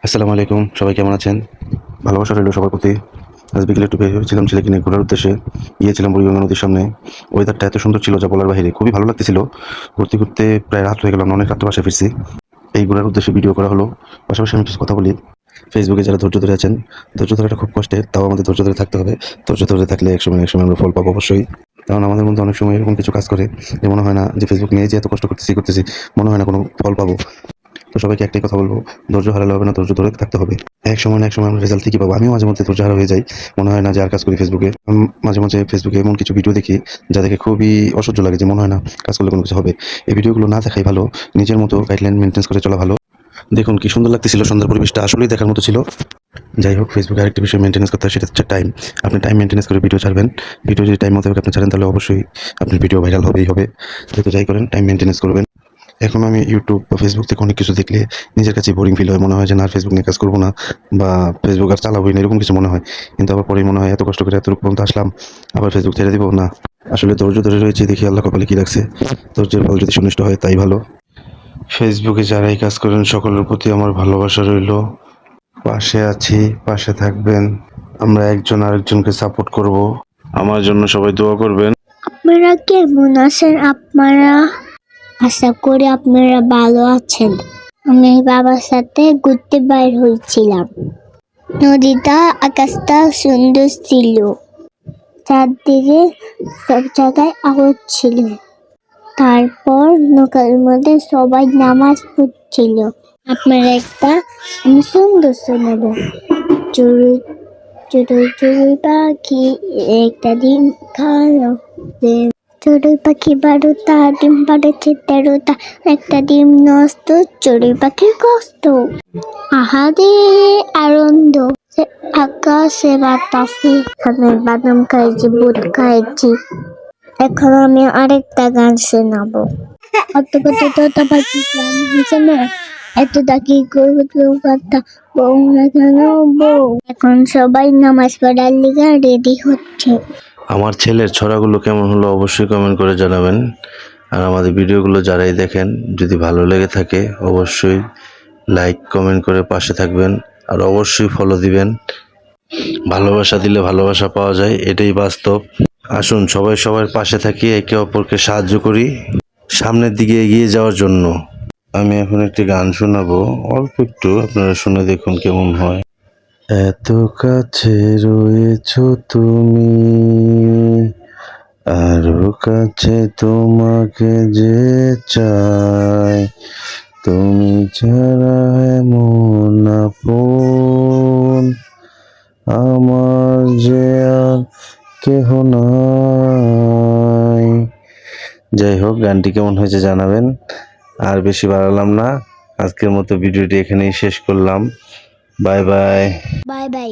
আসসালামু আলাইকুম, সবাই কেমন আছেন? ভালোবাসা রইল সবার প্রতি। আজ বিকেলে একটু বের হয়েছিলাম ছেলেকে নিয়ে ঘোরার উদ্দেশ্যে। গিয়েছিলাম বুড়িগঙ্গা নদীর সামনে। ওয়েদারটা এত সুন্দর ছিল যা বলার বাহিরে। খুবই ভালো লাগতেছিল। ঘুরতে, ঘুরতে প্রায় রাত হয়ে গেল। আমরা অনেক রাত্রে বাসায় ফিরছি। এই ঘোরার উদ্দেশ্যে ভিডিও করা হলো। পাশাপাশি আমি কিছু কথা বলি। ফেসবুকে যারা ধৈর্য ধরে আছেন, ধৈর্য ধরাটা খুব কষ্টের। তাও আমাদের ধৈর্য ধরে থাকতে হবে। ধৈর্য ধরে থাকলে একসময় আমরা ফল পাবো অবশ্যই। কারণ আমাদের মধ্যে অনেক সময় এরকম কিছু কাজ করে যে মনে হয় না যে ফেসবুক নিয়ে যে এত কষ্ট করতেছি, মনে হয় না কোনো ফল পাবো। তো সবাইকে একটাই কথা বলবো, ধৈর্য হারালে হবে না, ধৈর্য ধরে থাকতে হবে। এক সময় না এক সময় আমরা রেজাল্ট ঠিকই পাবো। আমিও মাঝে মধ্যে ধৈর্য হারা হয়ে যাই। মনে হয় না যে আর কাজ করি ফেসবুকে। মাঝে মাঝে ফেসবুকে এমন কিছু ভিডিও দেখি যা দেখে খুবই অসহ্য লাগে, যে মনে হয় না কাজ করলে কোনো কিছু হবে। এই ভিডিওগুলো না দেখাই ভালো। নিজের মতো গাইডলাইন মেনটেন করে চলা ভালো। দেখুন কি সুন্দর লাগতেছিল, সন্ধ্যার পরিবেশটা আসলেই দেখার মতো ছিল। যাই হোক, ফেসবুকে আরেকটি বিষয় মেনটেন্স করতে হয়, সেটা হচ্ছে টাইম। আপনি টাইম মেনটেন্স করে ভিডিও ছাড়বেন। ভিডিও যদি টাইম মতো আপনি ছাড়েন তাহলে অবশ্যই আপনার ভিডিও ভাইরাল হবেই হবে। যেহেতু যাই করেন টাইম মেনটেন্স করবেন। এখন আমি ইউটিউব বা ফেসবুক থেকে অনেক কিছু দেখলে নিজের কাছে বোরিং ফিল হয়। মনে হয় যে না, ফেসবুক নিয়ে কাজ করবো না বা ফেসবুক আর চালাবোই না, এরকম কিছু মনে হয়। কিন্তু আবার পরেই মনে হয় এত কষ্ট করে এতটুকু পর্যন্ত আসলাম, আবার ফেসবুক ছেড়ে দিব না। আসলে ধৈর্য ধরে রয়েছে, দেখি আল্লাহ কপালে কি রাখছে। ধৈর্যের ফল যদি সুনিষ্ট হয় তাই ভালো। ফেসবুকে যারাই কাজ করেন সকলের প্রতি আমার ভালোবাসা রইল। পাশে আছি, পাশে থাকবেন। আমরা একজন আরেকজনকে সাপোর্ট করব। আমার জন্য সবাই দোয়া করবেন। আপনারা কেমন আছেন? আপনারা আশা করি আপনারা ভালো আছেন। আমি বাবার সাথে ঘুরতে বাইর হয়েছিলাম। নদীটা, আকাশটা সুন্দর ছিল। চারদিকে সব জায়গায় আওয়াজ ছিল। তারপর নৌকার মধ্যে সবাই নামাজ পড়ছিল। আপনারা একটা আমি সুন্দর শোনাব। চড়ুই চড়ুই চড়ুই পাখি একটা ডিম খালো। চড়ুই পাখি বারোটা ডিম পাড়েছে 13টা, একটা ডিম নষ্ট, চড়ুই পাখির কষ্ট। আহারে আনন্দ, আকাশে বাতাসে। এখানে বাদাম খাইছি, বুট খাইছি। এখন আমি আরেকটা গান শোনাবো। অত কত তোতা পাখি গান হয়েছে না, এত ডাকি করলো কথা, বউ না কেন বউ। এখন সবাই নামাজ পড়ার লিগা রেডি হচ্ছে। আমার ছেলের ছড়াগুলো কেমন হলো অবশ্যই কমেন্ট করে জানাবেন। আর আমাদের ভিডিওগুলো যারাই দেখেন, যদি ভালো লেগে থাকে অবশ্যই লাইক কমেন্ট করে পাশে থাকবেন। আর অবশ্যই ফলো দিবেন। ভালোবাসা দিলে ভালোবাসা পাওয়া যায়, এটাই বাস্তব। আসুন সবাই সবার পাশে থাকি, একে অপরকে সাহায্য করি সামনের দিকে এগিয়ে যাওয়ার জন্য। আমি এখন একটি গান শোনাবো, অল্প একটু, আপনারা শুনে দেখুন কেমন হয়। এত কাছে রয়েছো তুমি, আরো কাছে তোমাকে যে চাই, তুমি ছাড়া এমন আপন আমার যে আর কেহ নাই। যাই হোক, গানটি কেমন হয়েছে জানাবেন। আর বেশি বাড়ালাম না, আজকের মতো ভিডিওটি এখানেই শেষ করলাম। Bye bye. Bye bye.